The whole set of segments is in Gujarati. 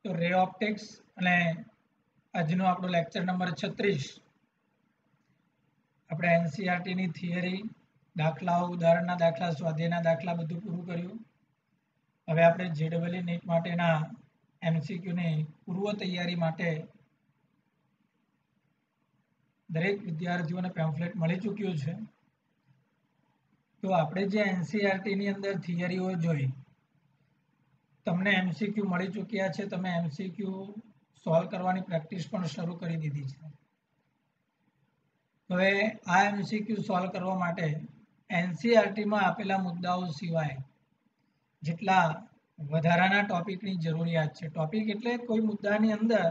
तो रे ऑप्टिक्स અને આજનો આપણો લેક્ચર નંબર 36 આપણે એનસીઆરટી ની થિયરી દાખલાઓ ઉદાહરણના દાખલા સ્વાધ્યાયના દાખલા બધું પૂરું કર્યું. હવે આપણે જેડબલઈ નીટ માટેના એમસીક્યુ ની પૂર્વ તૈયારી માટે દરેક વિદ્યાર્થીઓને પેમ્ફલેટ મળી ચૂક્યું છે. તો આપણે જે એનસીઆરટી ની અંદર થિયરીઓ જોઈ, તમને એમસીક્યુ મળી ચૂક્યા છે, તમે એમસીક્યુ સોલ્વ કરવાની પ્રેક્ટિસ પણ શરૂ કરી દીધી છે. હવે આ એમસીક્યુ સોલ્વ કરવા માટે એનસીઆરટીમાં આપેલા મુદ્દાઓ સિવાય જેટલા વધારાના ટોપિકની જરૂરિયાત છે, ટોપિક એટલે કોઈ મુદ્દાની અંદર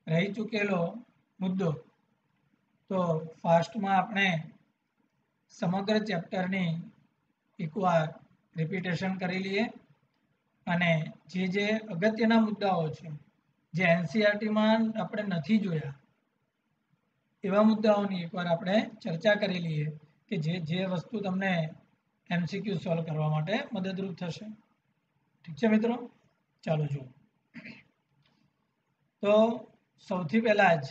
રહી ચૂકેલો મુદ્દો, તો ફાસ્ટમાં આપણે સમગ્ર ચેપ્ટરની એકવાર રિપીટેશન કરી લઈએ અને જે અગત્યના મુદ્દાઓ છે જે એનસીઆરટીમાં આપણે નથી જોયા એવા મુદ્દાઓની એકવાર આપણે ચર્ચા કરી લઈએ કે જે વસ્તુ તમને એમસીક્યુ સોલ્વ કરવા માટે મદદરૂપ થશે. ઠીક છે મિત્રો, ચાલો જુઓ. તો સૌથી પહેલા જ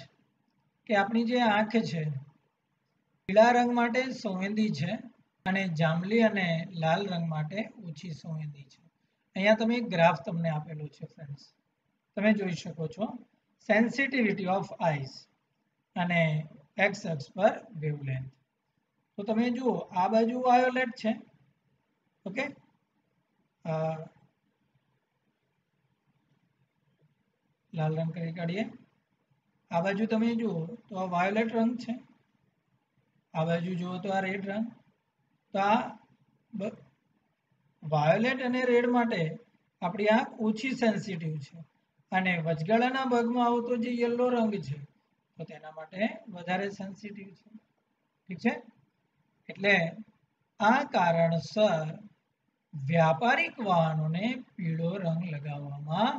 કે આપણી જે આંખ છે પીળા રંગ માટે સંવેદી છે અને જાંબલી અને લાલ રંગ માટે ઓછી સંવેદી છે. અહીંયા તમે એક ગ્રાફ તમને આપેલો છે ફ્રેન્ડ્સ, તમે જોઈ શકો છો સેન્સિટિવિટી ઓફ આઈઝ અને એક્સ અક્ષ પર વેવલેન્થ. તો તમે જુઓ આ બાજુ વાયોલેટ છે, ઓકે, લાલ રંગ કરી કાઢીએ. આ બાજુ તમે જુઓ તો આ વાયોલેટ રંગ છે, આ બાજુ જુઓ તો આ રેડ રંગ. તો આ વાયોલેટ અને રેડ માટે આપણી આંખ ઓછી સેન્સિટિવ છે અને વચગાળાના ભાગમાં આવતો જે યલો રંગ છે તો તેના માટે વધારે સેન્સિટિવ છે. ઠીક છે, એટલે આ કારણસર વ્યાપારિક વાહનોને પીળો રંગ લગાવવામાં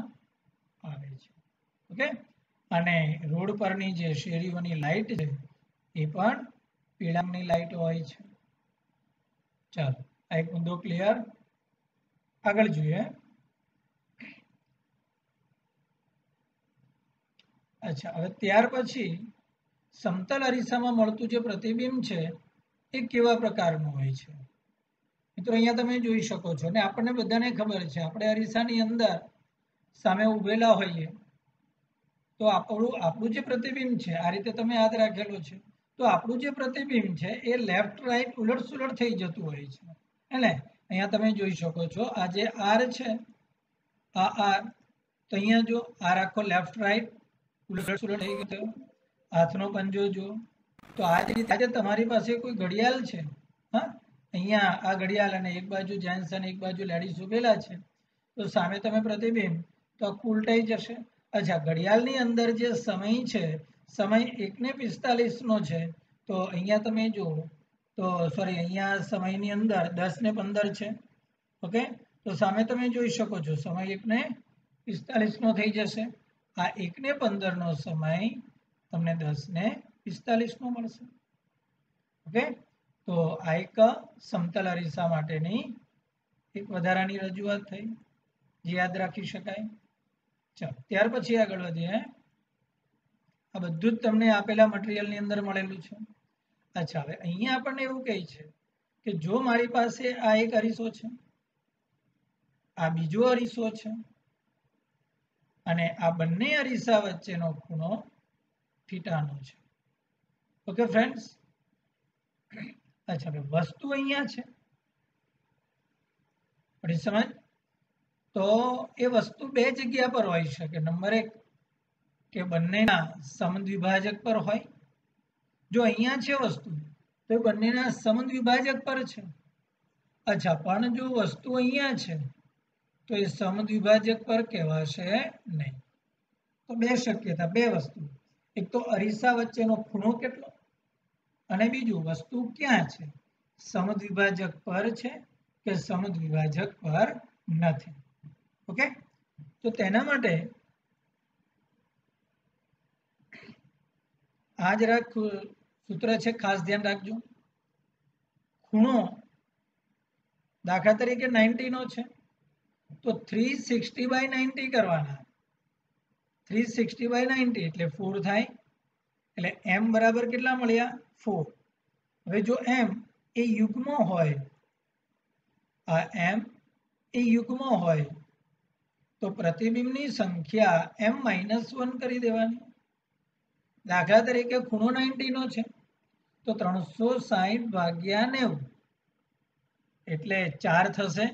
આવે છે. ઓકે, અને રોડ પરની જે શેરીઓની લાઇટ છે એ પણ પીળા રંગની લાઇટ હોય છે. ચાલો, આ એક મુદ્દો ક્લિયર. આગળ જોઈએ. અચ્છા, હવે ત્યાર પછી સમતલ અરીસામાં મળતું જે પ્રતિબિંબ છે એ કેવા પ્રકારનું હોય છે? મિત્રો અહીંયા તમે જોઈ શકો છો ને આપણને બધાને ખબર છે, આપણે અરીસાની અંદર સામે ઉભેલા હોઈએ તો આપણું જે પ્રતિબિંબ છે આ રીતે તમે યાદ રાખેલું છે, તો આપણું જે પ્રતિબિંબ છે એ લેફ્ટ રાઈટ ઉલટ સુલટ થઈ જતું હોય છે. એટલે અહીંયા તમે જોઈ શકો છો આ જે આર છે, આ આર, તો અહીંયા જો આર આખો લેફ્ટ રાઈટ ઉલટ સુલટ થઈ ગયો. હાથનો પંજો જો, તો આ જ રીતે આજે તમારી પાસે કોઈ ઘડિયાળ છે, હા, અહીંયા આ ઘડિયાળ અને એક બાજુ જેન્ટ્સ અને એક બાજુ લેડીઝ ઉભેલા છે, તો સામે તમે પ્રતિબિંબ તો ઉલટાઈ જશે. અચ્છા, ઘડિયાળની અંદર જે સમય છે, સમય 1:45 નો છે, તો અહીંયા તમે જુઓ તો સોરી અહીંયા સમયની અંદર 10:15 છે. ઓકે, તો સામે તમે જોઈ શકો છો સમય 1:45 નો થઈ જશે. આ 1:15 નો સમય તમને 10:45 નો મળશે. ઓકે, તો આ એક સમતલ અરીસા માટેની એક વધારાની રજૂઆત થઈ જે યાદ રાખી શકાય. ચાલો, ત્યાર પછી આગળ વધીએ. આ બધું જ તમને આપેલા મટીરિયલની અંદર મળેલું છે. અચ્છા, હવે અહીંયા આપણને એવું કહે છે કે જો મારી પાસે આ એક અરીસો છે, આ બીજો અરીસો છે અને આ બંને અરીસા વચ્ચેનો ખૂણો થીટાનો છે. ઓકે ફ્રેન્ડ્સ, અચ્છા, હવે વસ્તુ અહીંયા છે, પડી સમજ? તો એ વસ્તુ બે જગ્યા પર હોઈ શકે. નંબર 1 કે બંનેના સમદ્વિભાજક પર હોય. જો અહીંયા છે વસ્તુ તો એ બંનેના સમદ્વિભાજક પર છે. અચ્છા, પણ જો વસ્તુ અહીંયા છે તો એ સમદ્વિભાજક પર કહેવાશે નહીં. તો બે શક્યતા, બે વસ્તુ, એક તો અરીસા વચ્ચેનો ખૂણો કેટલો અને બીજું વસ્તુ ક્યાં છે, સમદ્વિભાજક પર છે કે સમદ્વિભાજક પર નથી. ઓકે, તો તેના માટે આ જરાક સૂત્ર છે, ખાસ ધ્યાન રાખજો. ખૂણો દાખલા તરીકે 90 નો છે તો 360/90 કરવાના. 360/90 એટલે 4 થાય, એટલે m બરાબર કેટલા મળ્યા? 4. હવે જો m એ યુગ્મ હોય, આ m એ યુગ્મ હોય તો પ્રતિબિંબની સંખ્યા m-1 કરી દેવાની. દાખલા તરીકે ખૂણો 90 નો છે તો 360/90 એટલે 4 થશે.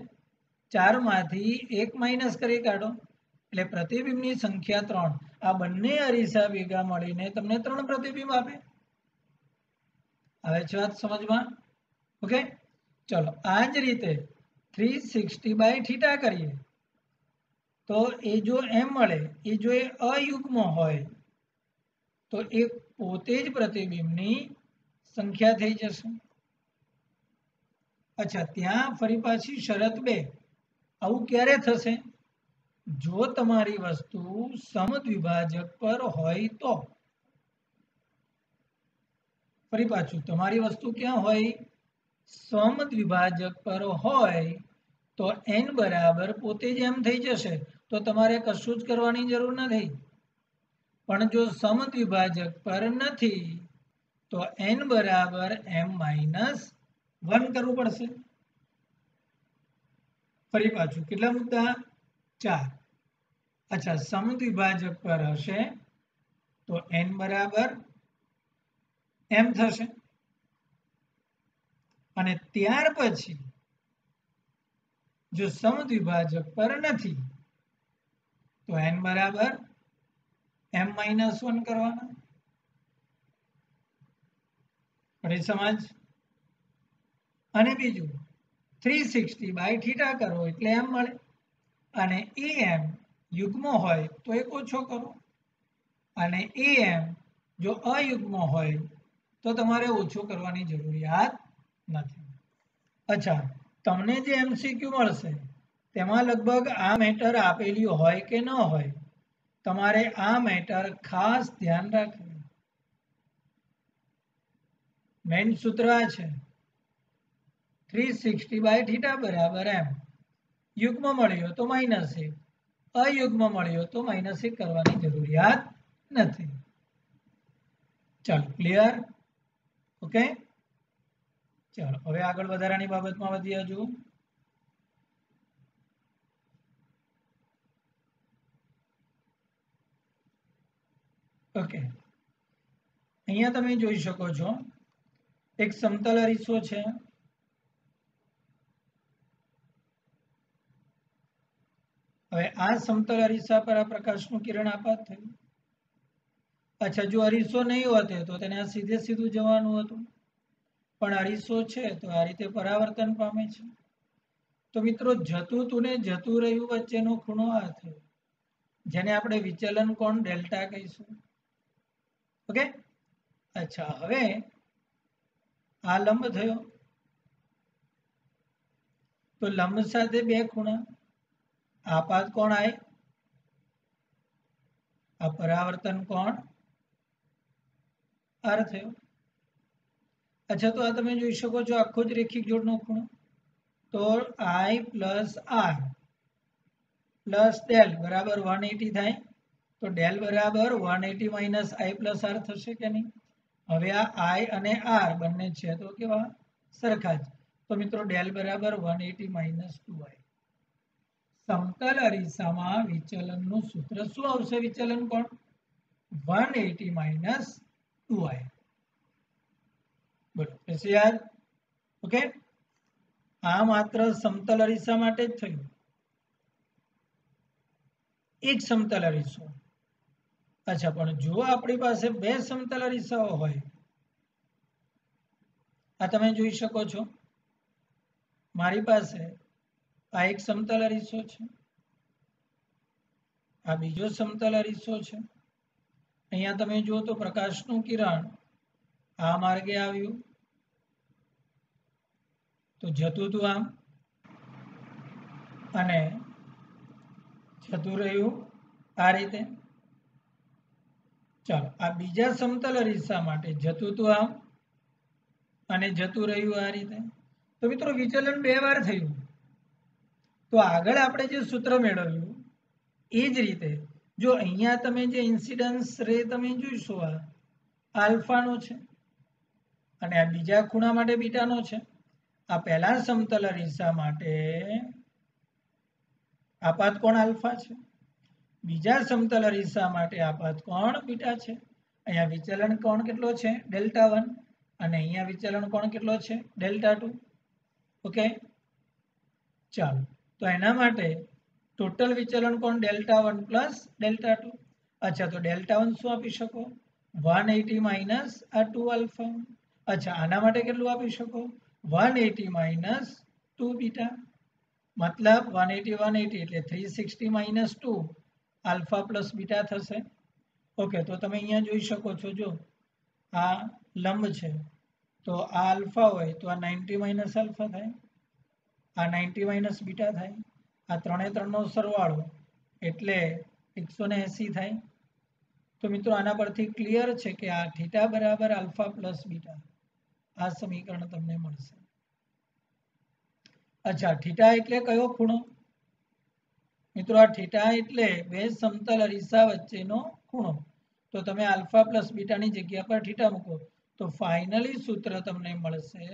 4 માંથી 1 માઇનસ કરી કાઢો એટલે પ્રતિબિંબની સંખ્યા 3. આ બંને અરીસા ભેગા મળીને તમને 3 પ્રતિબિંબ આપે. આવે છે વાત સમજમાં? ઓકે, ચલો આ જ રીતે 360/θ કરીએ તો એ જો એમ મળે, એ જો એ અયુગ્મ હોય તો એ પોતે જ પ્રતિબિંબની સંખ્યા થઈ જશે. અચ્છા, ત્યાં ફરી પાછી શરત 2. આવું ક્યારે થશે? જો તમારી વસ્તુ સમદ્વિભાજક પર હોય તો. ફરી પાછું, તમારી વસ્તુ ક્યાં હોય? સમદ્વિભાજક પર હોય તો n બરાબર પોતે જ m થઈ જશે, તો તમારે કશું જ કરવાની જરૂર નથી. પણ જો સમદ્વિભાજક પર નથી તો n બરાબર m-1 કરવું પડશે. ફરી પાછું કેટલા મુદ્દા? 4. અચ્છા, સમદ્વિભાજક પર હશે તો n બરાબર m થશે, અને ત્યાર પછી જો સમદ્વિભાજક પર નથી તો n બરાબર m-1 કરવાના. ફરી સમજ. અને બીજું 360/θ કરો એટલે m મળે, અને am યુગ્મ હોય તો એક ઓછો કરો, અને am જો અયુગ્મ હોય તો તમારે ઓછો કરવાની જરૂરિયાત નથી. અચ્છા, તમને જે MCQ મળશે તેમાં લગભગ આ મેટર આપેલી હોય કે ન હોય, તમારે આ મેટર ખાસ ધ્યાન રાખવું. મેઇન સૂત્ર આ છે, 360/θ બરાબર m. યુગ્મ મળ્યો તો -1, અયુગ્મ મળ્યો તો -1 કરવાની જરૂરિયાત નથી. ચાલો, ક્લિયર? ઓકે, ચાલો હવે આગળ વધારાની બાબતમાં વધીએ. હજુ ઓકે, અહીંયા તમે જોઈ શકો છો એક સમતલ અરીસો છે. હવે આ સમતલ અરીસા પર આ પ્રકાશનું કિરણ આપાત થયું. અચ્છા, જો અરીસો નહીં હોતે તો તેને આ સીધે સીધું જવાનું હતું, પણ અરીસો છે તો આ રીતે પરાવર્તન પામે છે. તો મિત્રો, જતું તું ને જતું રહ્યું વચ્ચેનો ખૂણો આ થયો, જેને આપણે વિચલન કોણ ડેલ્ટા કહીશું. ઓકે, અચ્છા, હવે આ લંબ થયો તો લંબ સાથે બે ખૂણા, આપાત કોણ આય, આ પરાવર્તન કોણ આર થયો. અચ્છા, તો આ તમે જોઈ શકો છો આખો જ રેખિક જોડનો ખૂણો, તો I પ્લસ આર પ્લસ ડેલ બરાબર 180 થાય. તો ડેલ બરાબર 180 માઇનસ I પ્લસ આર થશે કે નહીં? હવે આ I અને આર બંને છે તો કેવા? સરખા જ. તો મિત્રો, ડેલ બરાબર 180 માઇનસ 2I. સમતલ અરીસામાં વિચલનનું સૂત્ર શું આવશે? વિચલન કોણ 180 માઇનસ 2I. બોલો, પછી યાદ? ઓકે, આ માત્ર સમતલ અરીસા માટે જ થયું. એક સમતલ અરીસો. અચ્છા, પણ જો આપણી પાસે બે સમતલ અરીસાઓ હોય, આ તમે જોઈ શકો છો મારી પાસે આ એક સમતલ અરીસો છે, આ બીજો સમતલ અરીસો છે. અહીંયા તમે જુઓ તો પ્રકાશનું કિરણ આ માર્ગે આવ્યું તો જતું હતું આમ, અને જતું રહ્યું આ રીતે. ચાલો, આ બીજા સમતલ અરીસા માટે જતું હતું આમ અને જતું રહ્યું આ રીતે. તો મિત્રો, વિચલન બે વાર થયું. તો આગળ આપણે જે સૂત્ર મેળવ્યું એ જ રીતે જો અહીંયા તમે જે ઇન્સિડન્સ રે તમે જોઈશો આ આલ્ફાનો છે અને આ બીજા ખૂણા માટે બીટાનો છે. આ પહેલા સમતલ અરીસા માટે આપાત કોણ આલ્ફા છે, બીજા સમતલ અરીસા માટે આપાત કોણ બીટા છે. અહીંયા વિચલન કોણ કેટલો છે Δ1 અને અહીંયા વિચલન કોણ કેટલો છે Δ2. ઓકે, ચાલો તો એના માટે ટોટલ વિચલન કોણ Δ1 પ્લસ Δ2. અચ્છા, તો Δ1 શું આપી શકો 180 માઇનસ આ 2 આલ્ફા. અચ્છા, આના માટે કેટલું આપી શકો 180 માઇનસ 2 બીટા, મતલબ 180 એટલે 360 માઇનસ 2 આલ્ફા પ્લસ બીટા થશે. ઓકે, તો તમે અહીંયા જોઈ શકો છો, જો આ લંબ છે તો આ આલ્ફા હોય તો આ 90 માઇનસ આલ્ફા થાય, આ 90 માઇનસ બીટા થાય, આ 3 3 નો સરવાળો એટલે 180 થાય. તો મિત્રો આના પરથી ક્લિયર છે કે આ થીટા બરાબર આલ્ફા પ્લસ બીટા આ સમીકરણ તમને મળશે. અચ્છા, થીટા એટલે કયો ખૂણો મિત્રો? આ થીટા એટલે બે સમતલ અરીસા વચ્ચેનો ખૂણો. તો તમે આલ્ફા પ્લસ બીટાની જગ્યા પર થીટા મૂકો તો ફાઇનલી સૂત્ર તમને મળશે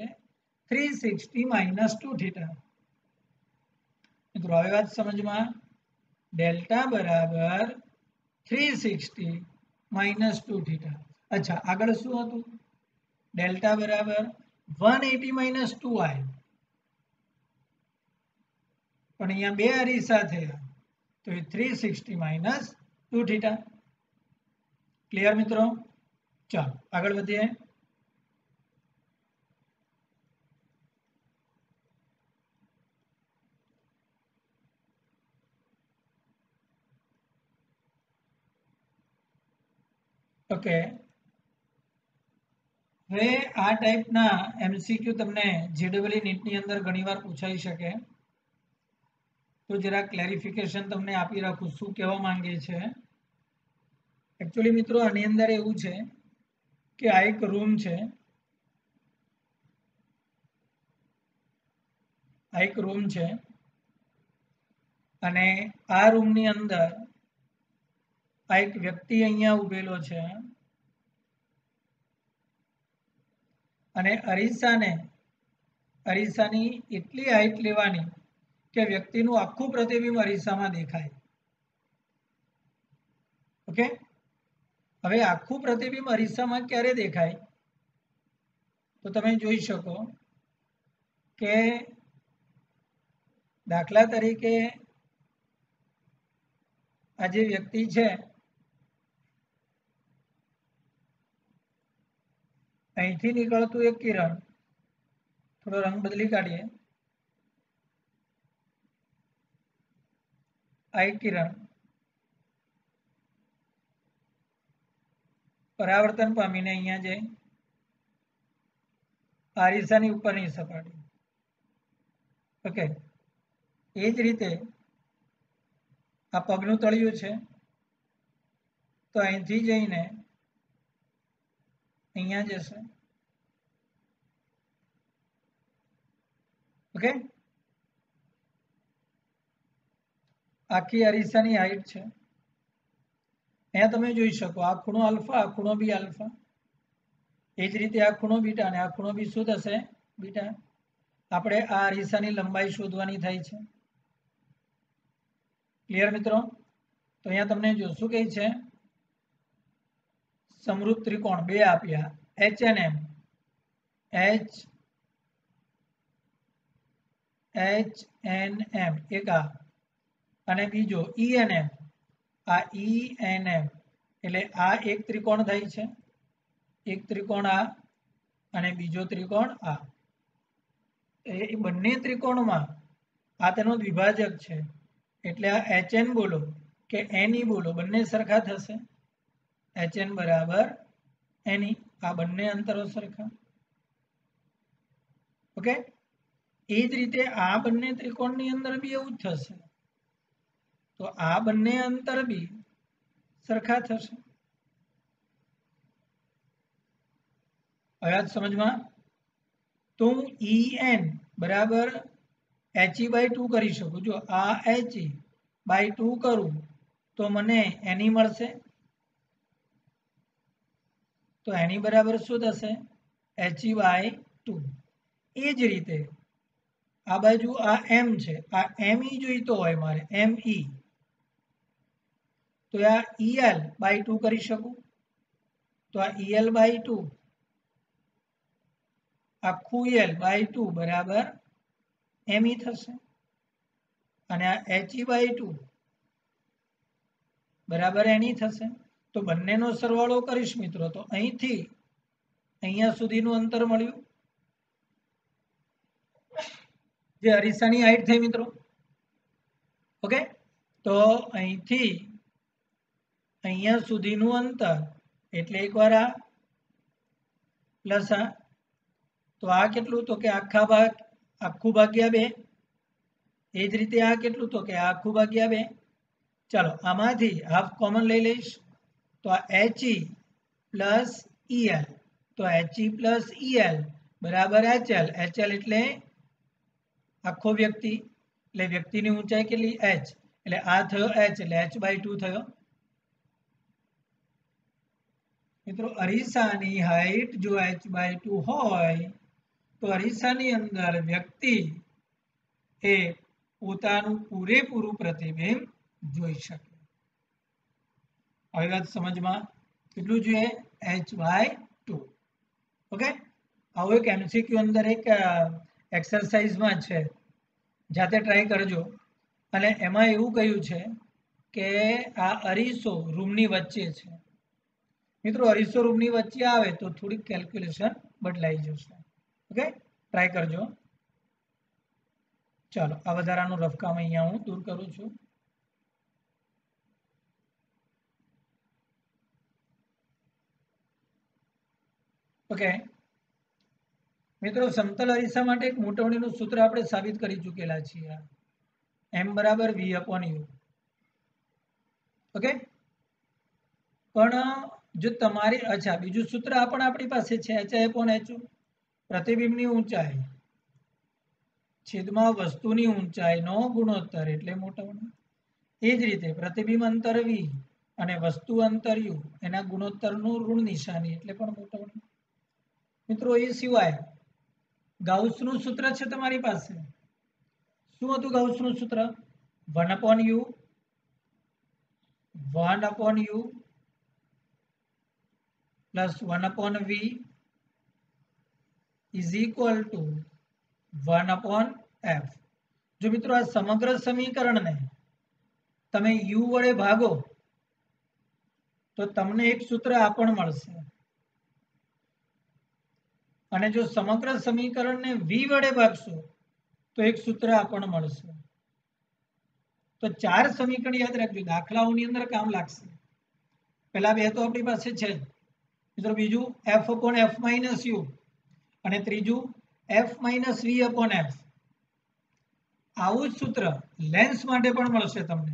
360 માઇનસ 2 થીટા. મિત્રો હવે વાત સમજમાં, ડેલ્ટા બરાબર 360 માઇનસ 2 થીટા. અચ્છા, આગળ શું હતું? ડેલ્ટા બરાબર 180 માઇનસ 2 આવ્યું, પણ અહીંયા બે અરીસા થયા તો એ 360 માઇનસ 2 થીટા. ક્લિયર મિત્રો? ચાલો આગળ વધીએ. ઓકે, હવે આ ટાઈપના એમસીક્યુ તમને જેડબલઈ નીટની અંદર ઘણીવાર પૂછાઈ શકે, તો જરા ક્લેરિફિકેશન તમને આપી રાખું શું કહેવા માંગે છે. એકચ્યુઅલી મિત્રો આની અંદર એવું છે કે આ એક રૂમ છે, આ એક રૂમ છે અને આ રૂમની અંદર આ એક વ્યક્તિ અહીંયા ઉભેલો છે અને અરીસાની એટલી હાઈટ લેવાની કે વ્યક્તિનું આખું પ્રતિબિંબ અરીસામાં દેખાય. ઓકે, હવે આખું પ્રતિબિંબ અરીસામાં ક્યારે દેખાય? તો તમે જોઈ શકો કે દાખલા તરીકે આ જે વ્યક્તિ છે અહીંથી નીકળતું એક કિરણ, થોડો રંગ બદલી કાઢીએ, આ એક કિરણ પરાવર્તન પામીને અહીંયા જાય અરીસાની ઉપરની સપાટી. ઓકે, એ જ રીતે આ પગનું તળિયું છે તો અહીંથી જઈને અહીંયા જશે. ઓકે, આખી અરીસાની હાઈટ છે. અહીંયા તમે જોઈ શકો આ ખૂણો આલ્ફા, આ ખૂણો બી આલ્ફા, એ જ રીતે આ ખૂણો બીટા અને આ ખૂણો બી શું થશે બીટા. આપણે આ અરીસાની લંબાઈ શોધવાની થાય છે. ક્લિયર મિત્રો? તો અહીંયા તમને જો શું કહે છે, સમરૂપ ત્રિકોણ બે આપ્યા, HNM એક આ અને બીજો ENM, આ ENM એટલે આ એક ત્રિકોણ થાય છે, એક ત્રિકોણ આ અને બીજો ત્રિકોણ આ. એ બંને ત્રિકોણમાં આ તેનો દ્વિભાજક છે એટલે આ HN બોલો કે NE બોલો બંને સરખા થશે. HN બરાબર NE, આ બંને અંતરો સરખા. ઓકે, એ જ રીતે આ બંને ત્રિકોણની અંદર બી એવું જ થશે, તો આ બંને અંતર બી સરખા થશે. હવે સમજમાં, તો હું EN બરાબર HE/2 કરી શકું. જો આ HE/2 કરું તો મને એની મળશે, તો એની બરાબર શું થશે? HE/2. એ જ રીતે આ બાજુ આ એમ છે, આ ME જોઈતો હોય મારે, ME, તો આ EL/2 કરી શકું, તો આ EL/2 આખું EL/2 બરાબર ME થશે, અને આ HE/2 બરાબર NE થશે. તો બંનેનો સરવાળો કરીશ મિત્રો, તો અહીંથી અહીંયા સુધીનું અંતર મળ્યું, જે અરીસાની હાઈટ થઈ મિત્રો. ઓકે, તો અહીંથી અહીંયા સુધીનું અંતર એટલે એકવાર આ પ્લસ આ, તો આ કેટલું? તો કે આખું ભાગ્યા 2. એ જ રીતે આ કેટલું? તો કે આખું ભાગ્યા 2. ચાલો આમાંથી હાફ કોમન લઈ લઈશ, તો આ HE પ્લસ EL, તો HE પ્લસ EL બરાબર HL. HL એટલે આખો વ્યક્તિ, એટલે વ્યક્તિની ઊંચાઈ કેટલી? h, એટલે આ થયો h, એટલે h/2 થયો. મિત્રો અરીસાની હાઈટ જો h/2 હોય તો અરીસાની અંદર વ્યક્તિ એ પોતાનું પૂરેપૂરું પ્રતિબિંબ જોઈ શકે. આવી વાત સમજમાં? કેટલું જોઈએ? h/2. ઓકે, આવું એક MCQ અંદર એક એક્સરસાઇઝમાં છે, જાતે ટ્રાય કરજો. અને એમાં એવું કહ્યું છે કે આ અરીસો રૂમની વચ્ચે છે. મિત્રો અરીસો રૂમની વચ્ચે આવે તો થોડીક કેલ્ક્યુલેશન બદલાઈ જશે. ઓકે, ટ્રાય કરજો. ચાલો આ વધારાનું રફકામ અહીંયા હું દૂર કરું છું. ઓકે મિત્રો, સમતલ અરીસા માટે એક મોટવણીનું સૂત્ર આપણે સાબિત કરી ચૂકેલા છીએ, m બરાબર v/u. ઓકે, પણ જો તમારે અચ્છા બીજું સૂત્ર આ પણ આપણી પાસે છે, hi/ho, પ્રતિબિંબની ઊંચાઈ છેદમાં વસ્તુની ઊંચાઈનો ગુણોત્તર એટલે મોટવણી. એ જ રીતે પ્રતિબિંબ અંતર v અને વસ્તુ અંતર u એના ગુણોત્તરનું ઋણ નિશાની એટલે પણ મોટવણી. મિત્રો એ સિવાય ગાઉસનું સૂત્ર છે તમારી પાસે. શું હતું ગાઉસનું સૂત્ર? 1/u plus 1/v is equal to 1/f. જો મિત્રો આ સમગ્ર સમીકરણને તમે u વડે ભાગો તો તમને એક સૂત્ર આ પણ મળશે, અને જો સમગ્ર સમીકરણને v વડે ભાગશો તો એક સૂત્ર આ પણ મળશે. તો 4 સમીકરણ યાદ રાખજો, દાખલાઓની અંદર કામ લાગશે. પહેલા બે તો આપણી પાસે છે જ મિત્રો, બીજું f/f-u અને ત્રીજું f-v/f. આવું જ સૂત્ર લેન્સ માટે પણ મળશે તમને.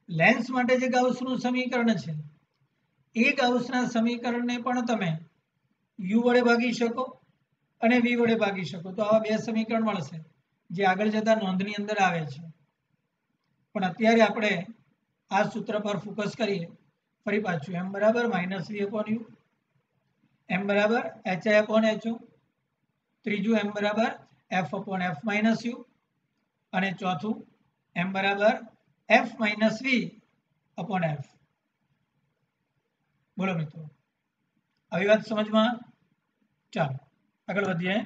લેન્સ માટે જે ગાઉસનું સમીકરણ છે એ ગાઉસના સમીકરણને પણ તમે u વડે ભાગી શકો અને v વડે ભાગી શકો, તો આવા બે સમીકરણ મળશે જે આગળ જતા નોંધની અંદર આવે છે. પણ અત્યારે આપણે આ સૂત્ર પર ફોકસ કરીએ. ફરી પાછું m બરાબર -v/u, m બરાબર hi/ho, ત્રીજું m બરાબર f/f-u અને ચોથું m બરાબર f-v/f. બોલો મિત્રો, આવી વાત સમજમાં? ચાલો આગળ વધીએ.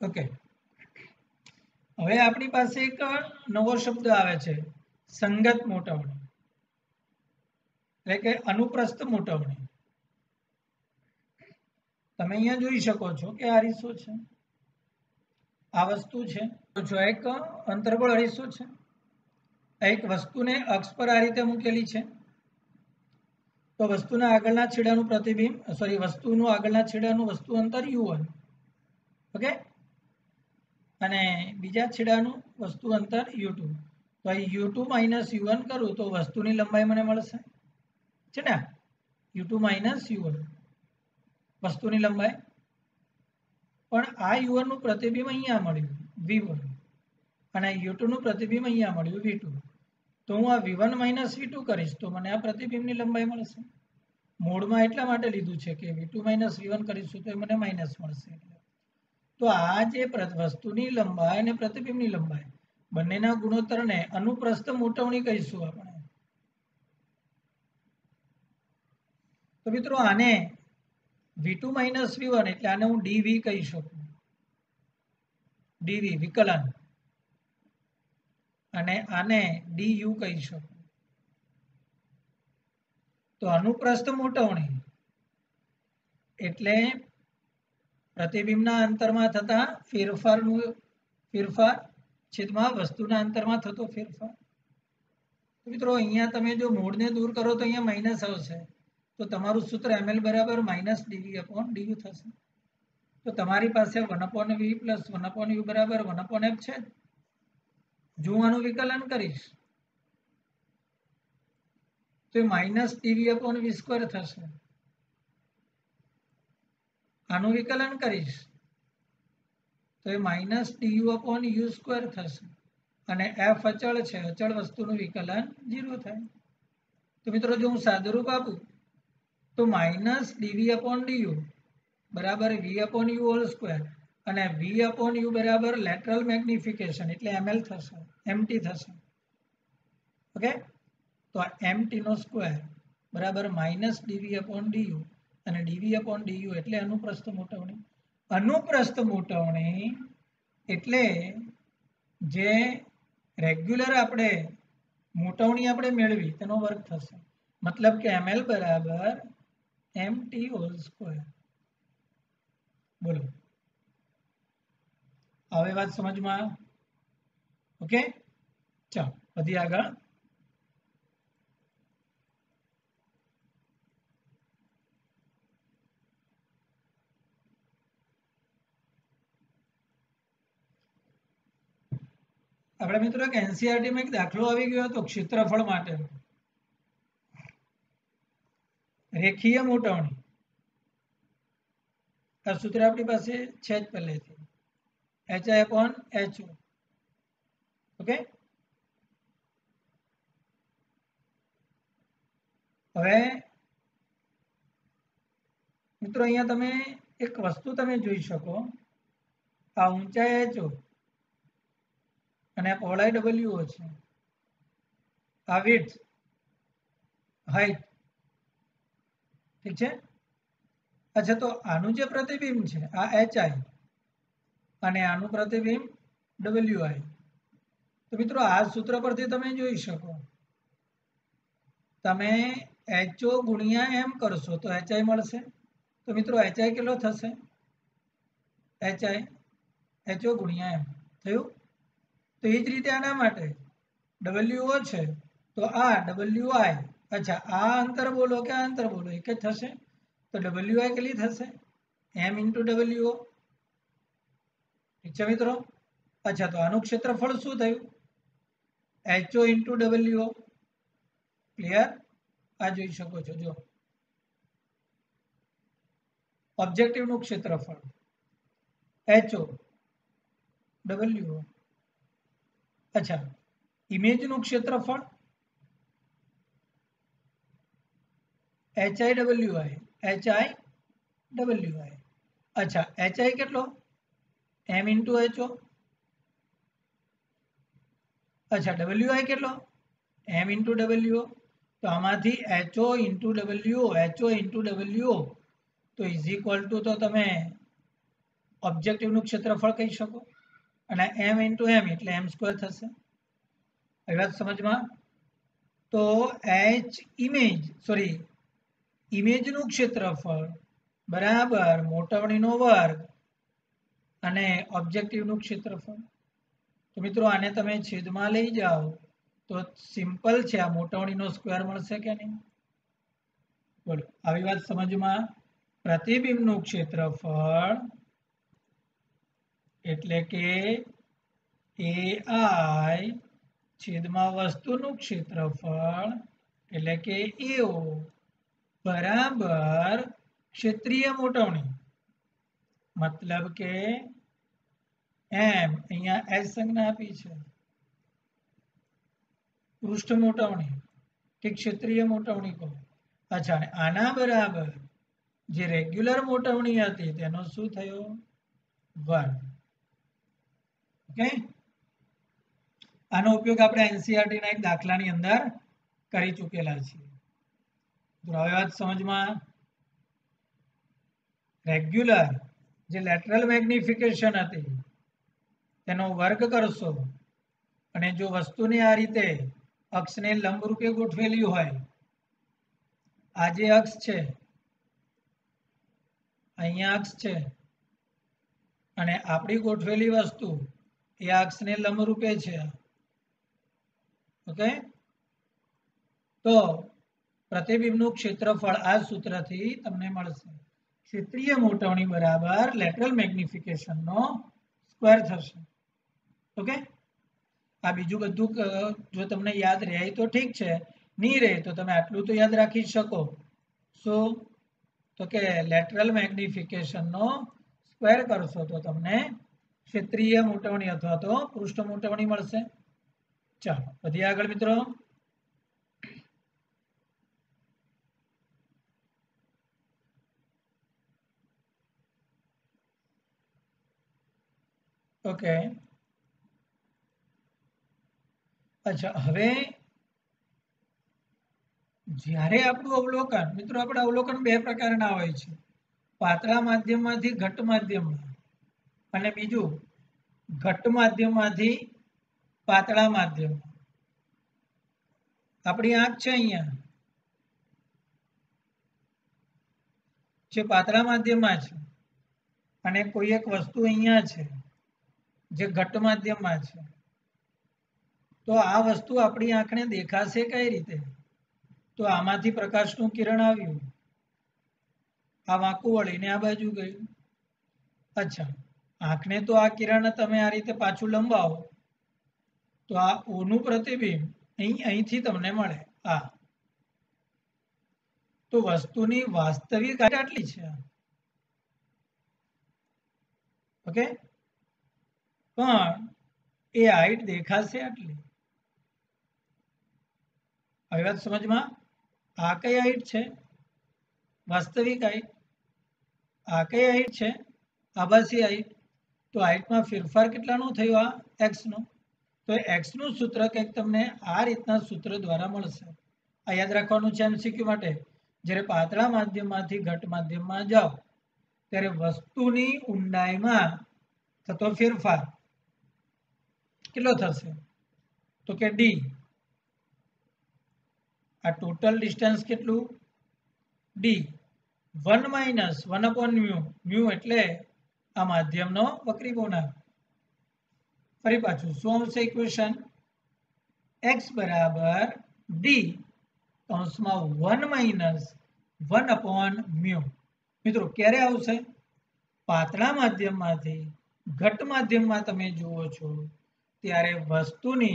ઓકે, હવે આપણી પાસે એક નવો શબ્દ આવે છે, સંગત મોટવણી એટલે કે અનુપ્રસ્થ મોટવણી. તમે અહીંયા જોઈ શકો છો કે આ અરીસો છે, આ વસ્તુ છે, જો એક અંતર્બળ અરીસો છે, એક વસ્તુને અક્ષ પર આ રીતે મૂકેલી છે, તો વસ્તુના આગળના છેડાનું પ્રતિબિંબ વસ્તુનું આગળના છેડાનું વસ્તુ અંતર u1. ઓકે, અને બીજા છેડાનું વસ્તુ અંતર u2. તો અહીં u2 - u1 કરું તો વસ્તુની લંબાઈ મને મળશે. છે ને u2 માઇનસ u1 વસ્તુની લંબાઈ, પણ આ u1 નું પ્રતિબિંબ અહીંયા મળ્યું v1 અને u2 નું પ્રતિબિંબ અહીંયા મળ્યું v2, તો હું આ v1 માઇનસ v2 કરીશ તો મને આ પ્રતિબિંબની લંબાઈ મળશે. મૂળમાં એટલા માટે લીધું છે કે v2 માઇનસ v1 કરીશું તો એ મને માઇનસ મળશે. તો આ જે વસ્તુની લંબાઈ અને પ્રતિબિંબની લંબાઈ બંનેના ગુણોત્તરને અનુપ્રસ્થ મોટવણી કહીશું આપણે. તો મિત્રો આને v2 માઇનસ v1 એટલે આને હું dv કહી શકું, dv વિકલન, અને આને du કહી શકું. તો અનુપ્રસ્થ મોટવણી એટલે પ્રતિબિંબના અંતરમાં થતા ફેરફાર છેદમાં વસ્તુના અંતરમાં થતો ફેરફાર. મિત્રો અહીંયા તમે જો મૂળને દૂર કરો તો અહીંયા માઇનસ આવશે, તો તમારું સૂત્ર ml બરાબર માઇનસ dv અપોન du થશે. તો તમારી પાસે 1/v પ્લસ 1/u બરાબર 1/f છે. જો હું આનું વિકલન કરીશ તો minus dv upon v square થશે. આનું વિકલન કરીશ તો એ minus du upon u square થશે, અને f અચળ છે, અચળ વસ્તુનું વિકલન 0 થાય. તો મિત્રો જો હું સાદુરૂપ આપું તો માઇનસ dv અપોન du બરાબર v upon u whole square, અને v અપોન u બરાબર લેટરલ મેગ્નિફિકેશન એટલે ml થશે, mt થશે. ઓકે, તો આ mt નો સ્ક્વેર બરાબર માઇનસ dv અપોન du, અને dv અપોન du એટલે અનુપ્રસ્થ મોટવણી. અનુપ્રસ્થ મોટવણી એટલે જે રેગ્યુલર આપણે મોટવણી આપણે મેળવી તેનો વર્ગ થશે, મતલબ કે ml બરાબર mt હોલ સ્ક્વેર. બોલો, હવે વાત સમજમાં? ઓકે, ચાલો વધી આગળ. આપણે મિત્રો એક એનસીઈઆરટી માં એક દાખલો આવી ગયો હતો ક્ષેત્રફળ માટે. રેખીય મોટવણી આ સૂત્ર આપણી પાસે છે જ પહેલેથી, hi upon ho. ઓકે, હવે મિત્રો અહીંયા તમે એક વસ્તુ તમે જોઈ શકો, આ ઊંચાઈ ho અને આ પહોળાઈ w છે, આ વિડ્થ હાઈટ, ઠીક છે. અચ્છા, તો આનું જે પ્રતિબિંબ છે આ hi અને આનું પ્રતિબિંબ wi. તો મિત્રો આ સૂત્ર પરથી તમે જોઈ શકો, તમે ho ગુણ્યા m કરશો તો hi મળશે. તો મિત્રો hi કેટલો થશે? ho ગુણ્યા m થયું. તો એ જ રીતે આના માટે wo છે તો આ wi. અચ્છા, આ અંતર બોલો કે આ અંતર બોલો એક જ થશે, તો wi કેટલી થશે? m into wo. ઠીક છે મિત્રો. અચ્છા, તો આનું ક્ષેત્રફળ શું થયું? ho into wo. ક્લિયર? આ જોઈ શકો છો, જો ઓબ્જેક્ટિવનું ક્ષેત્રફળ ho wo. અચ્છા, ઇમેજનું ક્ષેત્રફળ hi wi. અચ્છા, hi કેટલો? m into ho. અચ્છા, wi કેટલો? m into wo. તો આમાંથી ho ઇન્ટુ wo તો ઇઝ ઇક્વલ ટુ, તો તમે ઓબ્જેક્ટિવનું ક્ષેત્રફળ કહી શકો, અને m ઇન્ટુ m એટલે m સ્ક્વેર થશે. એ વાત સમજમાં? તો ઇમેજનું ક્ષેત્રફળ બરાબર મોટવણીનો વર્ગ અને ઓબ્જેક્ટિવનું ક્ષેત્રફળ. તો મિત્રો આને તમે છેદમાં લઈ જાઓ તો સિમ્પલ છે, આ મોટવણીનો સ્ક્વેર મળશે કે નહીં? બોલો, આવી વાત સમજમાં? પ્રતિબિંબનું ક્ષેત્રફળ એટલે કે ai છેદમાં વસ્તુનું ક્ષેત્રફળ એટલે કે ao बराबर क्षेत्रीय मोटवणी मतलब के एम अहींया एस संज्ञा आपी छे पृष्ठ मोटवणी के क्षेत्रीय मोटवणी को अच्छा आना बराबर जे रेग्युलर मोटवणी हती तेनो शुं थयो वर्ग ओके आनो उपयोग આપણે एनसीईआरटी ના એક દાખલાની અંદર કરી ચૂકેલા છીએ તો હવે વાત સમજમાં રેગ્યુલર જે લેટરલ મેગ્નિફિકેશન હતી તેનો વર્ગ કરશો અને જો વસ્તુને આ રીતે અક્ષને લંબ રૂપે ગોઠવેલી હોય આ જે અક્ષ છે અહીંયા અક્ષ છે અને આપણી ગોઠવેલી વસ્તુ એ અક્ષને લંબ રૂપે છે ओके तो प्रतिबिंबનું ક્ષેત્રફળ આ સૂત્રથી તમને મળશે ક્ષેત્રીય મોટવણી બરાબર લેટરલ મેગ્નિફિકેશનનો સ્ક્વેર થશે ઓકે આ બીજું બધું જો તમને યાદ રહે તો ઠીક છે નહીં રહે તો તમે આટલું તો યાદ રાખી શકો શું તો કે લેટરલ મેગ્નિફિકેશનનો સ્ક્વેર કરશો તો તમને ક્ષેત્રીય મોટવણી અથવા તો પૃષ્ઠ મોટવણી મળશે चलो वधिए आगळ मित्रों ओके अच्छा हवे ज्यारे आपणुं अवलोकन मित्रों आपणा अवलोकन बे प्रकारना होय छे पातळा माध्यममांथी घट माध्यममां अने बीजुं घट माध्यममांथी पातळा माध्यम अपनी आंख है अहींया जे पातळा माध्यम में छे अने कोई एक वस्तु अहींया छे जे घट माध्यम में छे तो आ वस्तु अपनी आंखने देखाशे कई रीते तो आमांथी प्रकाशनुं किरण आव्युं आ वांकू वळीने आ बाजू गयुं अच्छा आंखने तो आ किरण तमे आ रीते पाछुं लंबावो तो आ ओनु प्रतिबिंब अहींथी तमने मळे आ तो वस्तुनी वास्तविक हाइट आटली छे ओके पण ए हाइट देखाशे आटली हवे वात समजमां आ कई हाइट छे वास्तविक हाइट आ कई हाइट छे आभासी हाइट तो हाइट में फेरफार केटलानो थयो आ एक्स नो तो एक्स નું સૂત્ર કંઈક તમને આ રીતના સૂત્ર દ્વારા મળશે આ યાદ રાખવાનું છે એમસીક્યુ માટે જ્યારે પાતળા માધ્યમમાંથી ઘટ માધ્યમમાં જાઓ ત્યારે વસ્તુની ઊંડાઈમાં થતો ફેરફાર કેટલો થશે તો કે ડી આ ટોટલ ડિસ્ટન્સ કેટલું ડી 1 માઇનસ 1/μ म्यू એટલે આ માધ્યમનો વક્રીકોણાંક फरी पाछू शुं आवशे इक्वेशन x बराबर d कौंस में 1 माइनस 1/μ मित्रों क्यारे आवशे पातळा माध्यममांथी घट माध्यममां तमे जुओ छो त्यारे वस्तुनी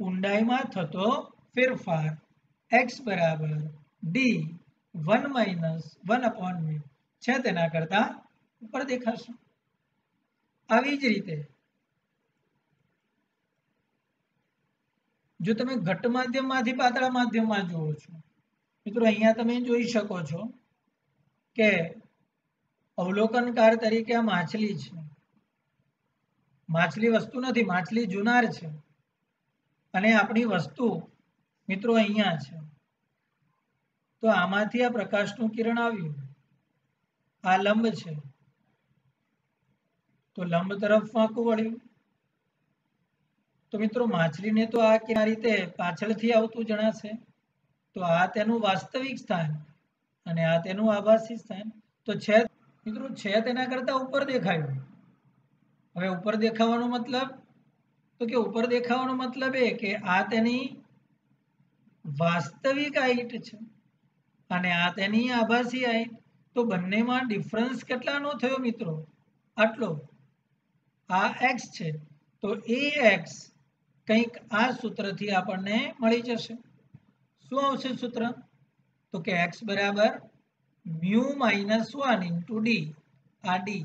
ऊंडाईमां थतो फेरफार x बराबर d 1 माइनस 1/μ छे तेना करता उपर देखाशे आवी ज रीते जो तमे घट माध्यममांथी पातळा माध्यममां जुओ छो मित्रों अहींया तमे जोई शको छो के अवलोकनकार तरीके आ माछली छे माछली वस्तु नथी माछली जुनार छे अने आपणी वस्तु मित्रों अहींया छे तो आमांथी आ प्रकाशनुं किरण आव्युं आ लंब छे तो लंब तरफ वांकू वळ्युं तो मित्रों माछली ने तो आ रीते पाछळथी आवतुं जणाशे तो आ तेनुं वास्तविक स्थान अने आ तेनुं आभासी स्थान तो छे मित्रों छे तेना करता उपर देखायुं हवे उपर देखावानो मतलब तो के उपर देखावानो मतलब ए के आ तेनी वास्तविक हाइट छे अने आ तेनी आभासी हाइट तो बंनेमां डिफरन्स केटलानो थयो मित्रों आटलो आ एक्स छे तो ए एक्स કંઈક આ સૂત્રથી આપણને મળી જશે શું આવશે સૂત્ર તો કે x બરાબર મ્યુ -1 ઇન્ટુ ડી, આ ડી.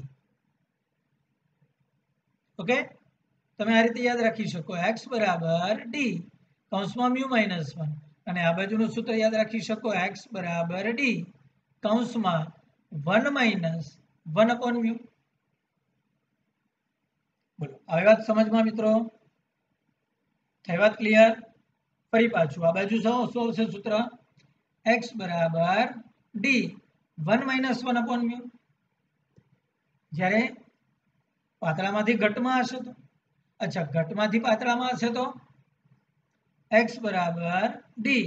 ઓકે, તમે આ રીતે યાદ રાખી શકો, x બરાબર ડી કૌંસમાં મ્યુ -1, અને આ બાજુનું સૂત્ર યાદ રાખી શકો, x બરાબર ડી કૌંસમાં 1 - 1 અપોન મ્યુ. બોલો, આવી વાત સમજમાં મિત્રો? થઈ વાત ક્લિયર? ફરી પાછું આ બાજુ શું આવશે સૂત્ર? x બરાબર ડી 1 - 1 અપોન મ્યુ. જ્યારે પાતળામાંથી ઘટમાં હશે તો, અચ્છા, ઘટમાંથી પાતળામાં હશે તો x બરાબર ડી